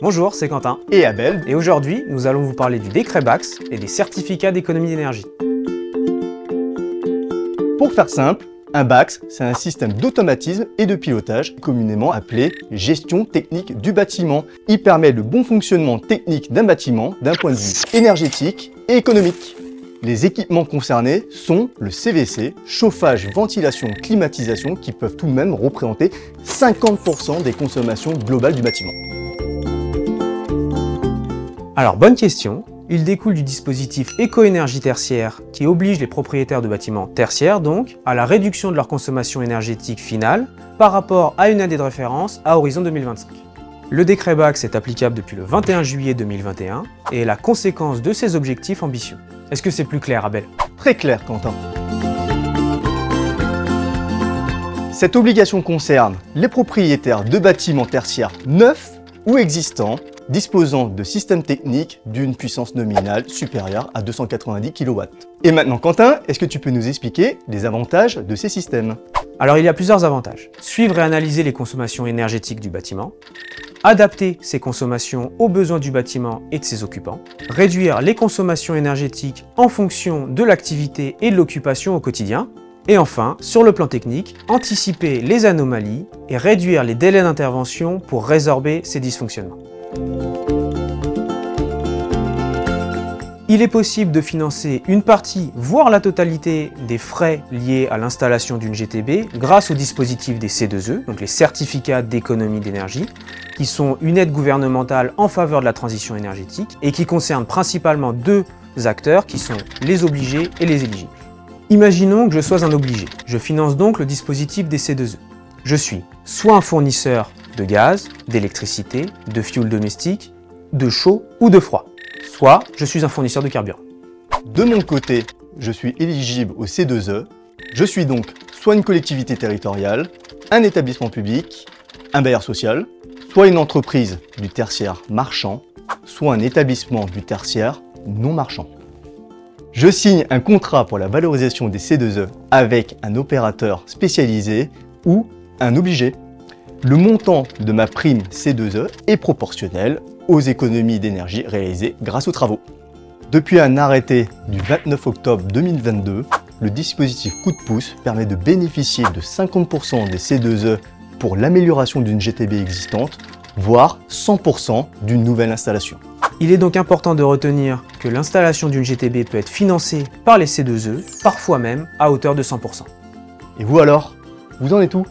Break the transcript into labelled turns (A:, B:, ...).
A: Bonjour, c'est Quentin
B: et Abel.
A: Et aujourd'hui, nous allons vous parler du décret BACS et des certificats d'économie d'énergie.
B: Pour faire simple, un BACS, c'est un système d'automatisme et de pilotage, communément appelé gestion technique du bâtiment. Il permet le bon fonctionnement technique d'un bâtiment d'un point de vue énergétique et économique. Les équipements concernés sont le CVC, chauffage, ventilation, climatisation, qui peuvent tout de même représenter 50% des consommations globales du bâtiment.
A: Alors, bonne question. Il découle du dispositif éco-énergie tertiaire qui oblige les propriétaires de bâtiments tertiaires donc à la réduction de leur consommation énergétique finale par rapport à une année de référence à horizon 2025. Le décret BACS est applicable depuis le 21 juillet 2021 et est la conséquence de ces objectifs ambitieux. Est-ce que c'est plus clair, Abel?
B: Très clair, Quentin. Cette obligation concerne les propriétaires de bâtiments tertiaires neufs ou existants disposant de systèmes techniques d'une puissance nominale supérieure à 290 kW. Et maintenant, Quentin, est-ce que tu peux nous expliquer les avantages de ces systèmes?
A: Alors, il y a plusieurs avantages. Suivre et analyser les consommations énergétiques du bâtiment, adapter ces consommations aux besoins du bâtiment et de ses occupants, réduire les consommations énergétiques en fonction de l'activité et de l'occupation au quotidien, et enfin, sur le plan technique, anticiper les anomalies et réduire les délais d'intervention pour résorber ces dysfonctionnements. Il est possible de financer une partie, voire la totalité, des frais liés à l'installation d'une GTB grâce au dispositif des C2E, donc les certificats d'économie d'énergie, qui sont une aide gouvernementale en faveur de la transition énergétique et qui concernent principalement deux acteurs qui sont les obligés et les éligibles. Imaginons que je sois un obligé. Je finance donc le dispositif des C2E. Je suis soit un fournisseur de gaz, d'électricité, de fioul domestique, de chaud ou de froid. Soit je suis un fournisseur de carburant.
B: De mon côté, je suis éligible au C2E. Je suis donc soit une collectivité territoriale, un établissement public, un bailleur social, soit une entreprise du tertiaire marchand, soit un établissement du tertiaire non marchand. Je signe un contrat pour la valorisation des C2E avec un opérateur spécialisé ou un obligé. Le montant de ma prime C2E est proportionnel aux économies d'énergie réalisées grâce aux travaux. Depuis un arrêté du 29 octobre 2022, le dispositif coup de pouce permet de bénéficier de 50% des C2E pour l'amélioration d'une GTB existante, voire 100% d'une nouvelle installation.
A: Il est donc important de retenir que l'installation d'une GTB peut être financée par les C2E, parfois même à hauteur de 100%.
B: Et vous alors, vous en êtes où ?